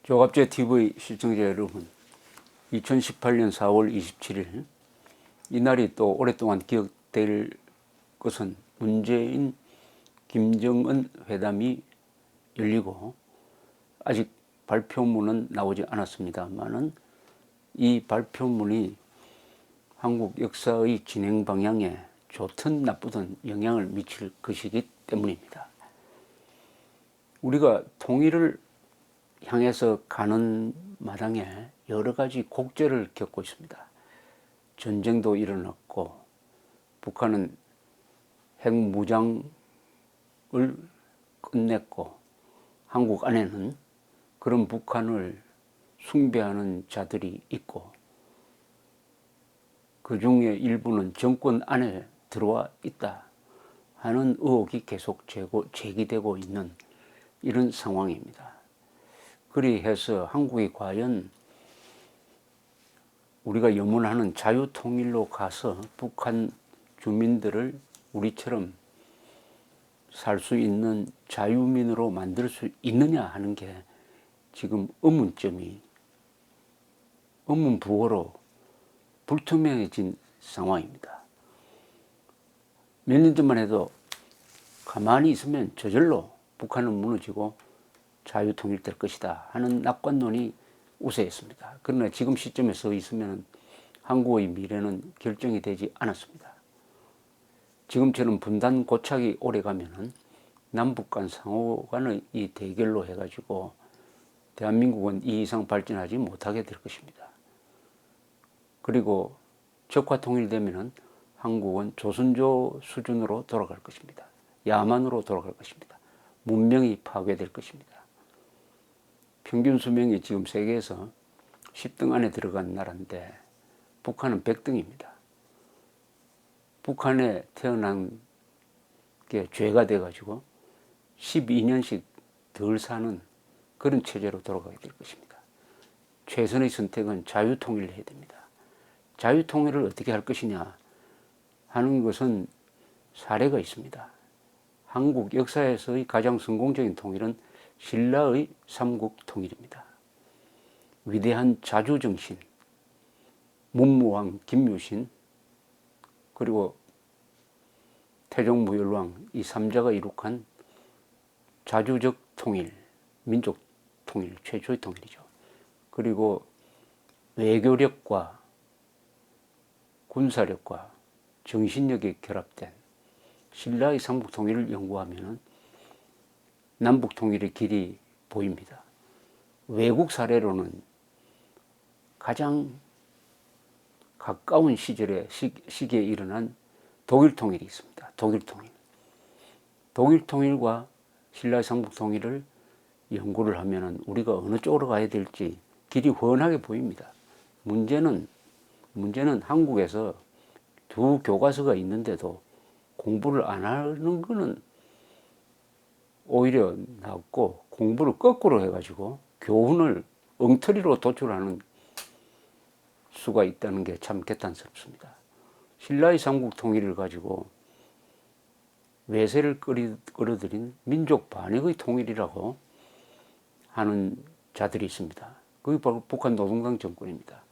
조갑제 TV 시청자 여러분, 2018년 4월 27일 이날이 또 오랫동안 기억될 것은 문재인 김정은 회담이 열리고 아직 발표문은 나오지 않았습니다만은 이 발표문이 한국 역사의 진행 방향에 좋든 나쁘든 영향을 미칠 것이기 때문입니다. 우리가 통일을 향해서 가는 마당에 여러 가지 곡절을 겪고 있습니다. 전쟁도 일어났고 북한은 핵무장을 끝냈고 한국 안에는 그런 북한을 숭배하는 자들이 있고 그 중에 일부는 정권 안에 들어와 있다 하는 의혹이 계속 제기되고 있는 이런 상황입니다. 그리해서 한국이 과연 우리가 염원하는 자유통일로 가서 북한 주민들을 우리처럼 살 수 있는 자유민으로 만들 수 있느냐 하는 게 지금 의문부호로 불투명해진 상황입니다. 몇 년 전만 해도 가만히 있으면 저절로 북한은 무너지고 자유통일될 것이다 하는 낙관론이 우세했습니다. 그러나 지금 시점에 서 있으면 한국의 미래는 결정이 되지 않았습니다. 지금처럼 분단 고착이 오래가면은 남북 간 상호 간의 이 대결로 해가지고 대한민국은 이 이상 발전하지 못하게 될 것입니다. 그리고 적화 통일되면은 한국은 조선조 수준으로 돌아갈 것입니다. 야만으로 돌아갈 것입니다. 문명이 파괴될 것입니다. 평균 수명이 지금 세계에서 10등 안에 들어간 나라인데 북한은 100등입니다. 북한에 태어난 게 죄가 돼가지고 12년씩 덜 사는 그런 체제로 돌아가게 될 것입니다. 최선의 선택은 자유통일을 해야 됩니다. 자유통일을 어떻게 할 것이냐 하는 것은 사례가 있습니다. 한국 역사에서의 가장 성공적인 통일은 신라의 삼국 통일입니다. 위대한 자주정신, 문무왕 김유신, 그리고 태종무열왕 이 3자가 이룩한 자주적 통일, 민족 통일, 최초의 통일이죠. 그리고 외교력과 군사력과 정신력이 결합된 신라의 삼국 통일을 연구하면 남북 통일의 길이 보입니다. 외국 사례로는 가장 가까운 시기에 일어난 독일 통일이 있습니다. 독일 통일. 독일 통일과 신라의 삼국 통일을 연구를 하면 우리가 어느 쪽으로 가야 될지 길이 훤하게 보입니다. 문제는 한국에서 두 교과서가 있는데도 공부를 안 하는 것은 오히려 낫고 공부를 거꾸로 해가지고 교훈을 엉터리로 도출하는 수가 있다는 게 참 개탄스럽습니다. 신라의 삼국 통일을 가지고 외세를 끌어들인 민족 반역의 통일이라고 하는 자들이 있습니다. 그게 바로 북한 노동당 정권입니다.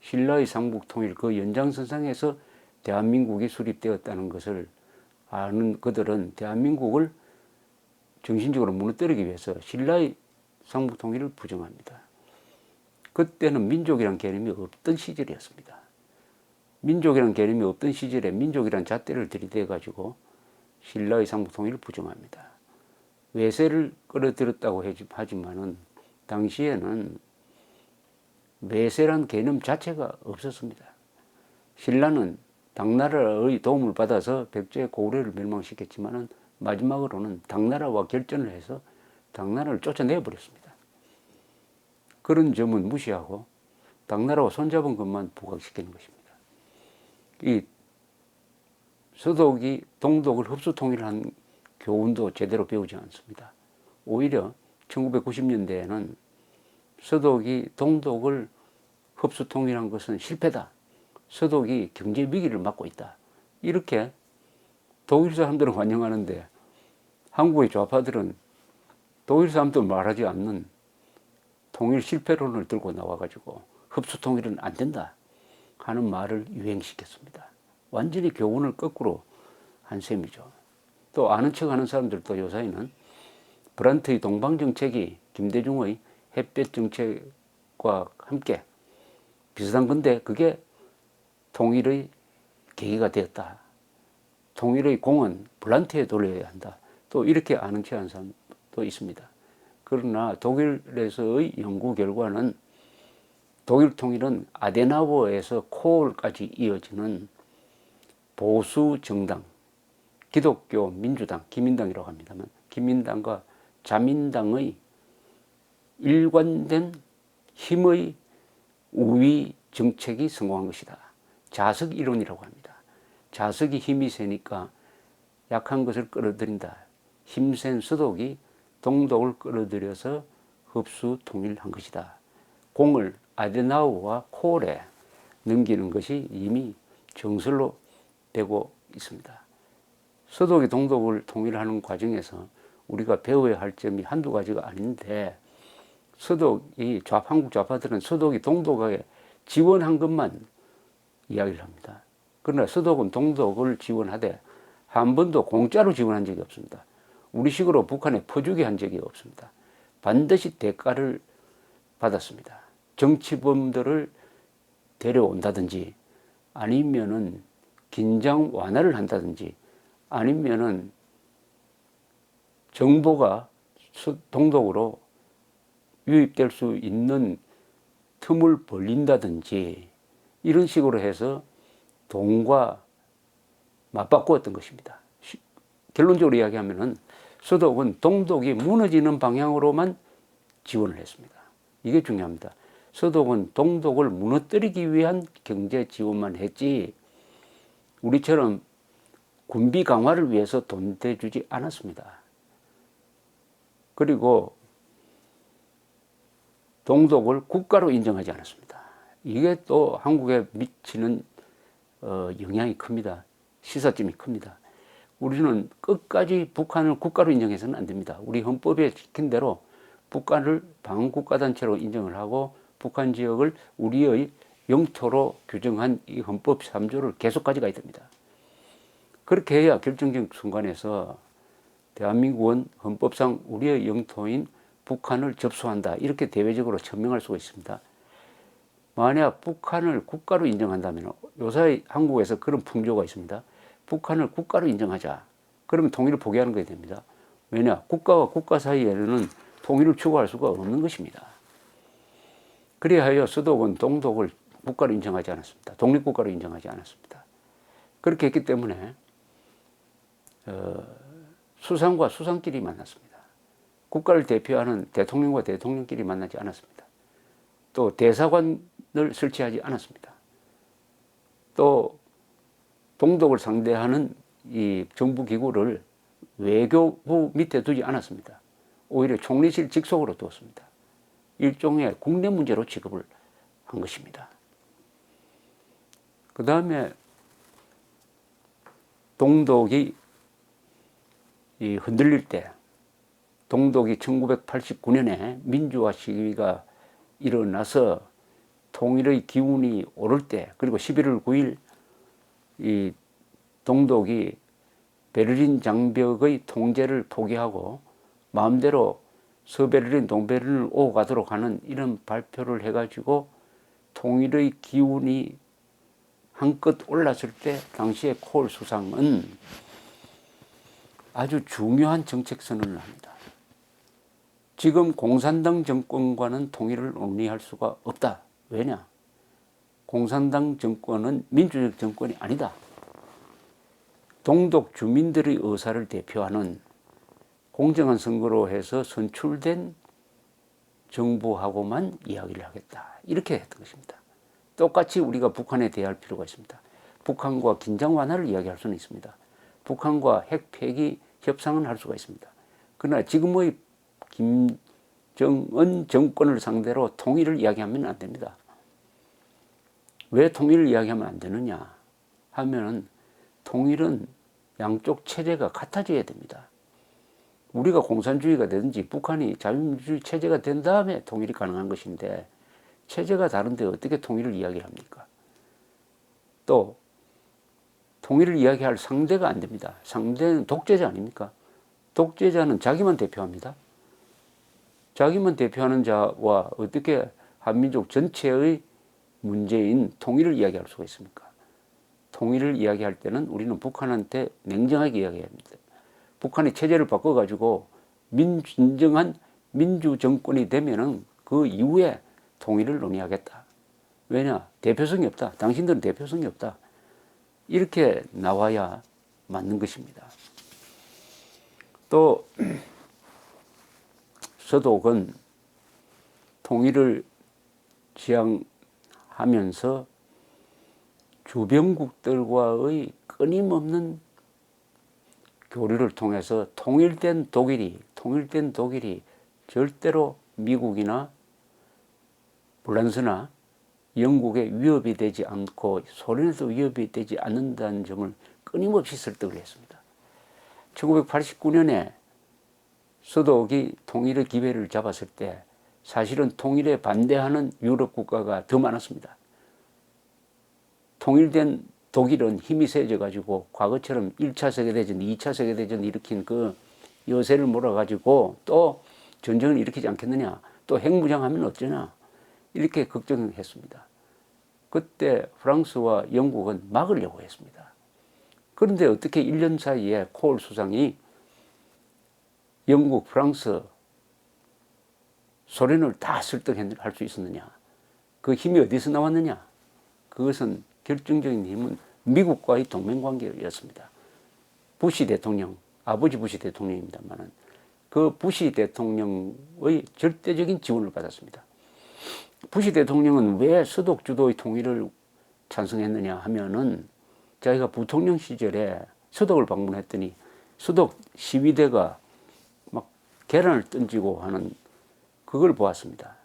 신라의 삼국 통일 그 연장선상에서 대한민국이 수립되었다는 것을 아는 그들은 대한민국을 정신적으로 무너뜨리기 위해서 신라의 삼국 통일을 부정합니다. 그때는 민족이란 개념이 없던 시절이었습니다. 민족이란 개념이 없던 시절에 민족이란 잣대를 들이대가지고 신라의 삼국 통일을 부정합니다. 외세를 끌어들였다고 하지만은 당시에는 외세란 개념 자체가 없었습니다. 신라는 당나라의 도움을 받아서 백제 고구려를 멸망시켰지만은 마지막으로는 당나라와 결전을 해서 당나라를 쫓아내 버렸습니다. 그런 점은 무시하고 당나라와 손잡은 것만 부각시키는 것입니다. 이 서독이 동독을 흡수 통일한 교훈도 제대로 배우지 않습니다. 오히려 1990년대에는 서독이 동독을 흡수 통일한 것은 실패다. 서독이 경제 위기를 맞고 있다. 이렇게 독일 사람들은 환영하는데 한국의 좌파들은 독일 사람도 말하지 않는 통일 실패론을 들고 나와가지고 흡수 통일은 안 된다 하는 말을 유행시켰습니다. 완전히 교훈을 거꾸로 한 셈이죠. 또 아는 척 하는 사람들도 요사이는 브란트의 동방정책이 김대중의 햇볕 정책과 함께 비슷한 건데 그게 통일의 계기가 되었다. 통일의 공은 브란트에 돌려야 한다. 또 이렇게 아는 척 하는 사람도 있습니다. 그러나 독일에서의 연구 결과는 독일 통일은 아데나우어에서 코올까지 이어지는 보수 정당, 기독교 민주당, 기민당이라고 합니다만 기민당과 자민당의 일관된 힘의 우위 정책이 성공한 것이다. 자석 이론이라고 합니다. 자석이 힘이 세니까 약한 것을 끌어들인다. 힘센 서독이 동독을 끌어들여서 흡수 통일한 것이다. 공을 아데나우어와 코올에 넘기는 것이 이미 정설로 되고 있습니다. 서독이 동독을 통일하는 과정에서 우리가 배워야 할 점이 한두 가지가 아닌데 서독이 한국 좌파들은 서독이 동독에 지원한 것만 이야기를 합니다. 그러나 서독은 동독을 지원하되 한 번도 공짜로 지원한 적이 없습니다. 우리식으로 북한에 퍼주기 한 적이 없습니다. 반드시 대가를 받았습니다. 정치범들을 데려온다든지 아니면은 긴장 완화를 한다든지 아니면은 정보가 동독으로 유입될 수 있는 틈을 벌린다든지 이런 식으로 해서 동과 맞바꾸었던 것입니다. 결론적으로 이야기하면은 서독은 동독이 무너지는 방향으로만 지원을 했습니다. 이게 중요합니다. 서독은 동독을 무너뜨리기 위한 경제 지원만 했지 우리처럼 군비 강화를 위해서 돈 대주지 않았습니다. 그리고 동독을 국가로 인정하지 않았습니다. 이게 또 한국에 미치는 영향이 큽니다. 시사점이 큽니다. 우리는 끝까지 북한을 국가로 인정해서는 안 됩니다. 우리 헌법에 지킨 대로 북한을 반국가단체로 인정을 하고 북한 지역을 우리의 영토로 규정한 이 헌법 3조를 계속 가져가야 됩니다. 그렇게 해야 결정적 순간에서 대한민국은 헌법상 우리의 영토인 북한을 접수한다. 이렇게 대외적으로 천명할 수가 있습니다. 만약 북한을 국가로 인정한다면 요새 한국에서 그런 풍조가 있습니다. 북한을 국가로 인정하자. 그러면 통일을 포기하는 것이 됩니다. 왜냐? 국가와 국가 사이에는 통일을 추구할 수가 없는 것입니다. 그리하여 서독은 동독을 국가로 인정하지 않았습니다. 독립국가로 인정하지 않았습니다. 그렇게 했기 때문에 수상과 수상끼리 만났습니다. 국가를 대표하는 대통령과 대통령끼리 만나지 않았습니다. 또 대사관을 설치하지 않았습니다. 또 동독을 상대하는 이 정부기구를 외교부 밑에 두지 않았습니다. 오히려 총리실 직속으로 두었습니다. 일종의 국내 문제로 취급을 한 것입니다. 그 다음에 동독이 흔들릴 때 동독이 1989년에 민주화 시위가 일어나서 통일의 기운이 오를 때 그리고 11월 9일 이 동독이 베를린 장벽의 통제를 포기하고 마음대로 서베를린, 동베를린을 오고 가도록 하는 이런 발표를 해가지고 통일의 기운이 한껏 올랐을 때 당시에 코올 수상은 아주 중요한 정책 선언을 합니다. 지금 공산당 정권과는 통일을 논의할 수가 없다. 왜냐? 공산당 정권은 민주적 정권이 아니다. 동독 주민들의 의사를 대표하는 공정한 선거로 해서 선출된 정부하고만 이야기를 하겠다. 이렇게 했던 것입니다. 똑같이 우리가 북한에 대할 필요가 있습니다. 북한과 긴장 완화를 이야기할 수는 있습니다. 북한과 핵 폐기 협상은 할 수가 있습니다. 그러나 지금의 김정은 정권을 상대로 통일을 이야기하면 안 됩니다. 왜 통일을 이야기하면 안 되느냐 하면은 통일은 양쪽 체제가 같아져야 됩니다. 우리가 공산주의가 되든지 북한이 자유민주주의 체제가 된 다음에 통일이 가능한 것인데 체제가 다른데 어떻게 통일을 이야기합니까? 또 통일을 이야기할 상대가 안 됩니다. 상대는 독재자 아닙니까? 독재자는 자기만 대표합니다. 자기만 대표하는 자와 어떻게 한민족 전체의 문제인 통일을 이야기할 수가 있습니까? 통일을 이야기할 때는 우리는 북한한테 냉정하게 이야기해야 합니다. 북한이 체제를 바꿔가지고 진정한 민주정권이 되면은 그 이후에 통일을 논의하겠다. 왜냐? 대표성이 없다. 당신들은 대표성이 없다. 이렇게 나와야 맞는 것입니다. 또 서독은 통일을 지향하면서 주변국들과의 끊임없는 교류를 통해서 통일된 독일이 절대로 미국이나 프랑스나 영국에 위협이 되지 않고 소련에도 위협이 되지 않는다는 점을 끊임없이 설득을 했습니다. 1989년에 서독이 통일의 기회를 잡았을 때 사실은 통일에 반대하는 유럽 국가가 더 많았습니다. 통일된 독일은 힘이 세져가지고 과거처럼 1차 세계대전, 2차 세계대전 일으킨 그 여세를 몰아가지고 또 전쟁을 일으키지 않겠느냐, 또 핵무장하면 어쩌냐, 이렇게 걱정했습니다. 그때 프랑스와 영국은 막으려고 했습니다. 그런데 어떻게 1년 사이에 콜 수상이 영국, 프랑스, 소련을 다 설득할 수 있었느냐? 그 힘이 어디서 나왔느냐? 그것은 결정적인 힘은 미국과의 동맹관계였습니다. 부시 대통령, 아버지 부시 대통령입니다만은 그 부시 대통령의 절대적인 지원을 받았습니다. 부시 대통령은 왜 서독 주도의 통일을 찬성했느냐 하면은 자기가 부통령 시절에 서독을 방문했더니 서독 시위대가 막 계란을 던지고 하는 그걸 보았습니다.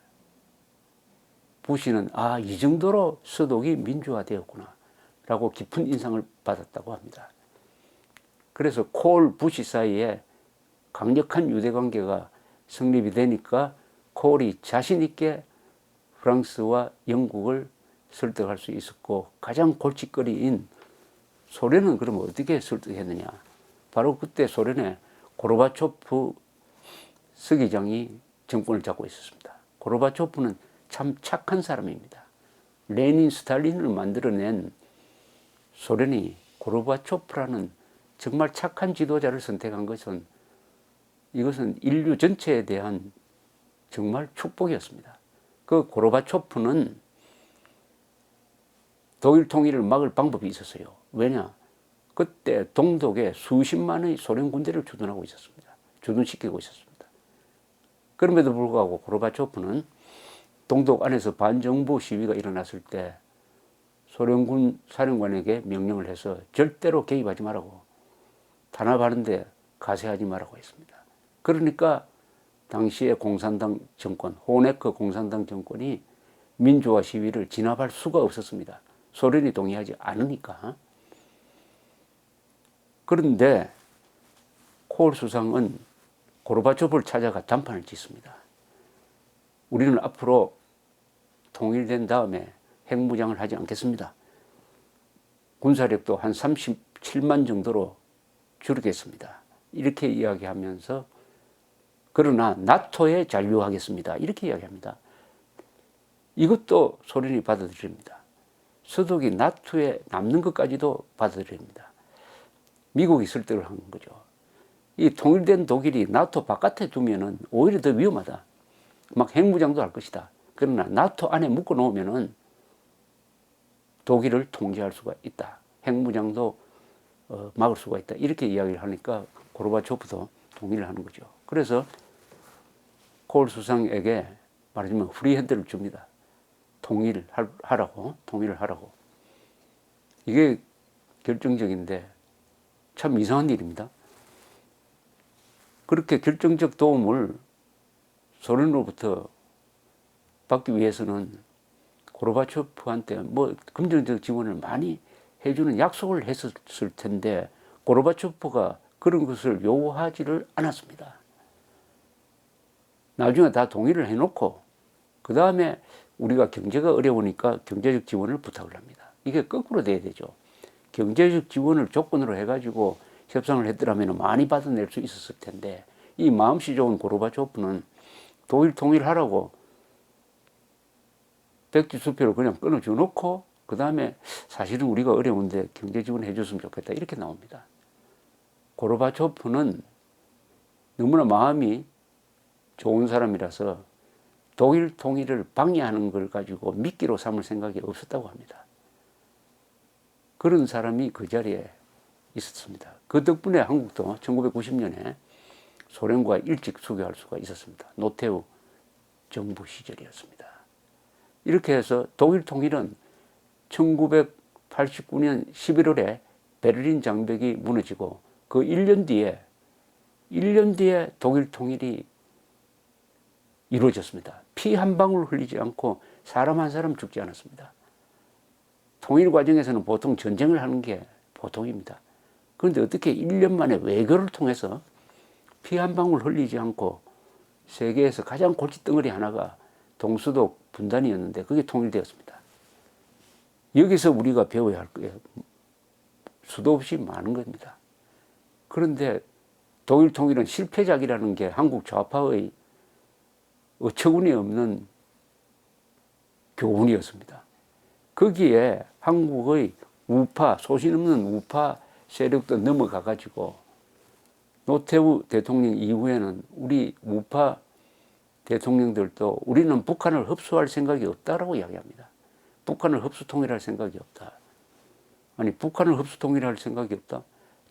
부시는 이 정도로 서독이 민주화되었구나 라고 깊은 인상을 받았다고 합니다. 그래서 콜 부시 사이에 강력한 유대관계가 성립이 되니까 콜이 자신 있게 프랑스와 영국을 설득할 수 있었고, 가장 골칫거리인 소련은 그럼 어떻게 설득했느냐? 바로 그때 소련의 고르바초프 서기장이 정권을 잡고 있었습니다. 고르바초프는 참 착한 사람입니다. 레닌, 스탈린을 만들어낸 소련이 고르바초프라는 정말 착한 지도자를 선택한 것은 이것은 인류 전체에 대한 정말 축복이었습니다. 그 고르바초프는 독일 통일을 막을 방법이 있었어요. 왜냐? 그때 동독에 수십만의 소련 군대를 주둔하고 있었습니다. 주둔시키고 있었습니다. 그럼에도 불구하고 고르바초프는 동독 안에서 반정부 시위가 일어났을 때 소련군 사령관에게 명령을 해서 절대로 개입하지 말라고, 탄압하는데 가세하지 말라고 했습니다. 그러니까 당시의 공산당 정권, 호네커 공산당 정권이 민주화 시위를 진압할 수가 없었습니다. 소련이 동의하지 않으니까. 그런데 콜 수상은 고르바초프를 찾아가 담판을 짓습니다. 우리는 앞으로 통일된 다음에 핵무장을 하지 않겠습니다. 군사력도 한 37만 정도로 줄이겠습니다. 이렇게 이야기하면서, 그러나 나토에 잔류하겠습니다. 이렇게 이야기합니다. 이것도 소련이 받아들입니다. 서독이 나토에 남는 것까지도 받아들입니다. 미국이 설득을 한 거죠. 이 통일된 독일이 나토 바깥에 두면은 오히려 더 위험하다. 막 핵무장도 할 것이다. 그러나 나토 안에 묶어 놓으면은 독일을 통제할 수가 있다. 핵무장도 막을 수가 있다. 이렇게 이야기를 하니까 고르바초프도 동의를 하는 거죠. 그래서 콜 수상에게 말하자면 프리핸드를 줍니다. 통일을 하라고. 이게 결정적인데 참 이상한 일입니다. 그렇게 결정적 도움을 소련으로부터 받기 위해서는 고르바초프한테 뭐 금전적 지원을 많이 해주는 약속을 했었을 텐데 고르바초프가 그런 것을 요구하지를 않았습니다. 나중에 다 동의를 해놓고 그 다음에 우리가 경제가 어려우니까 경제적 지원을 부탁을 합니다. 이게 거꾸로 돼야 되죠. 경제적 지원을 조건으로 해가지고 협상을 했더라면 많이 받아낼 수 있었을 텐데 이 마음씨 좋은 고르바초프는 독일 통일하라고 백지 수표를 그냥 끊어줘 놓고 그 다음에 사실은 우리가 어려운데 경제 지원 해줬으면 좋겠다 이렇게 나옵니다. 고르바초프는 너무나 마음이 좋은 사람이라서 독일 통일을 방해하는 걸 가지고 미끼로 삼을 생각이 없었다고 합니다. 그런 사람이 그 자리에 있었습니다. 그 덕분에 한국도 1990년에 소련과 일찍 수교할 수가 있었습니다. 노태우 정부 시절이었습니다. 이렇게 해서 독일 통일은 1989년 11월에 베를린 장벽이 무너지고 그 1년 뒤에 독일 통일이 이루어졌습니다. 피 한 방울 흘리지 않고 사람 한 사람 죽지 않았습니다. 통일 과정에서는 보통 전쟁을 하는 게 보통입니다. 그런데 어떻게 1년 만에 외교를 통해서 피 한 방울 흘리지 않고 세계에서 가장 골칫덩어리 하나가 동서독 분단이었는데 그게 통일되었습니다. 여기서 우리가 배워야 할 거예요. 수도 없이 많은 겁니다. 그런데 독일 통일은 실패작이라는 게 한국 좌파의 어처구니 없는 교훈이었습니다. 거기에 한국의 우파, 소신 없는 우파 세력도 넘어가 가지고 노태우 대통령 이후에는 우리 우파 대통령들도 우리는 북한을 흡수할 생각이 없다라고 이야기합니다. 북한을 흡수 통일할 생각이 없다. 아니 북한을 흡수 통일할 생각이 없다.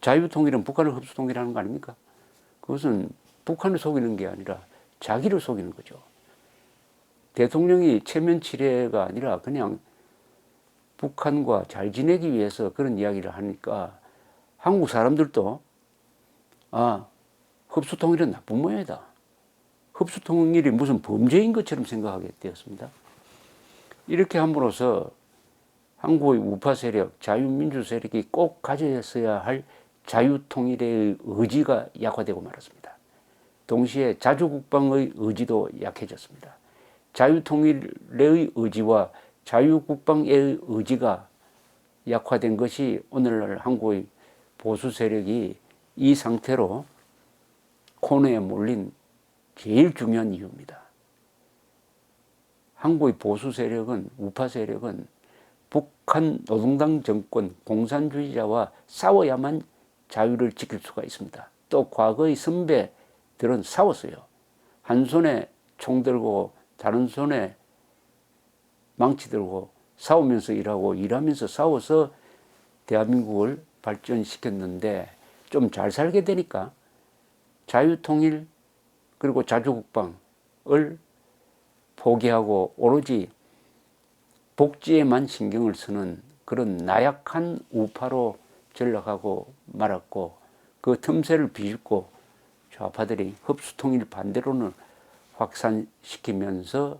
자유통일은 북한을 흡수 통일하는 거 아닙니까? 그것은 북한을 속이는 게 아니라 자기를 속이는 거죠. 대통령이 체면치레가 아니라 그냥 북한과 잘 지내기 위해서 그런 이야기를 하니까 한국 사람들도 흡수통일은 나쁜 모양이다. 흡수통일이 무슨 범죄인 것처럼 생각하게 되었습니다. 이렇게 함으로써 한국의 우파 세력, 자유민주 세력이 꼭 가졌어야 할 자유통일의 의지가 약화되고 말았습니다. 동시에 자주국방의 의지도 약해졌습니다. 자유통일의 의지와 자유국방의 의지가 약화된 것이 오늘날 한국의 보수 세력이 이 상태로 코너에 몰린 제일 중요한 이유입니다. 한국의 보수 세력은, 우파 세력은 북한 노동당 정권, 공산주의자와 싸워야만 자유를 지킬 수가 있습니다. 또 과거의 선배들은 싸웠어요. 한 손에 총 들고 다른 손에 망치 들고 싸우면서 일하면서 싸워서 대한민국을 발전시켰는데 좀 잘 살게 되니까 자유통일 그리고 자주국방을 포기하고 오로지 복지에만 신경을 쓰는 그런 나약한 우파로 전락하고 말았고 그 틈새를 비집고 좌파들이 흡수통일 반대로는 확산시키면서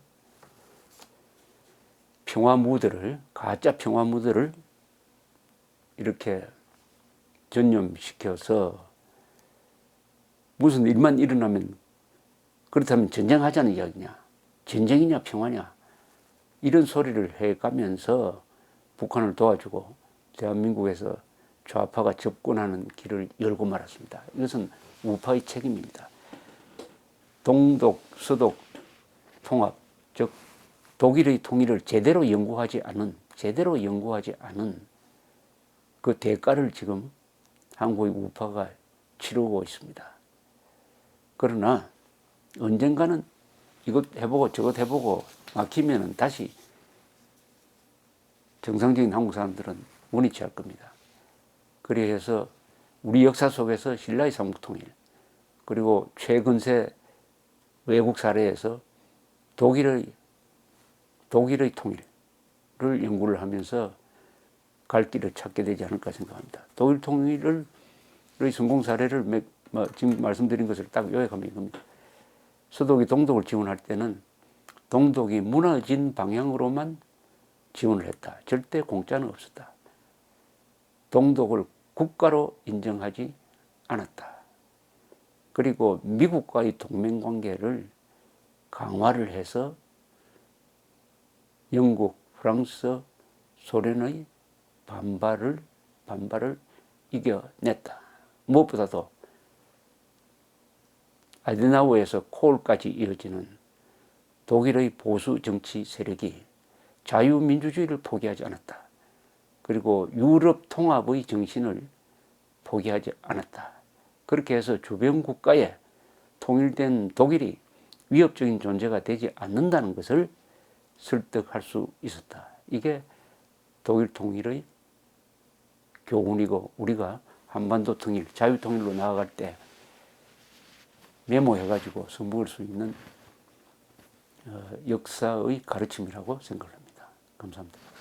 가짜 평화 무드를 이렇게 전염시켜서 무슨 일만 일어나면 그렇다면 전쟁하자는 이야기냐, 전쟁이냐 평화냐 이런 소리를 해가면서 북한을 도와주고 대한민국에서 좌파가 접근하는 길을 열고 말았습니다. 이것은 우파의 책임입니다. 동독, 서독 통합, 즉 독일의 통일을 제대로 연구하지 않은 그 대가를 지금 한국의 우파가 치르고 있습니다. 그러나 언젠가는 이것 해보고 저것 해보고 막히면은 다시 정상적인 한국 사람들은 원위치할 겁니다. 그래서 우리 역사 속에서 신라의 삼국통일 그리고 최근세 외국 사례에서 독일의 통일을 연구를 하면서 갈 길을 찾게 되지 않을까 생각합니다. 독일 통일의 성공 사례를 지금 말씀드린 것을 딱 요약하면 이겁니다. 서독이 동독을 지원할 때는 동독이 무너진 방향으로만 지원을 했다. 절대 공짜는 없었다. 동독을 국가로 인정하지 않았다. 그리고 미국과의 동맹관계를 강화를 해서 영국, 프랑스, 소련의 반발을 이겨냈다. 무엇보다도 아데나우에서 콜까지 이어지는 독일의 보수 정치 세력이 자유민주주의를 포기하지 않았다. 그리고 유럽 통합의 정신을 포기하지 않았다. 그렇게 해서 주변 국가에 통일된 독일이 위협적인 존재가 되지 않는다는 것을 설득할 수 있었다. 이게 독일 통일의 교훈이고, 우리가 한반도 통일, 자유 통일로 나아갈 때 메모해가지고 써먹을 수 있는 역사의 가르침이라고 생각합니다. 감사합니다.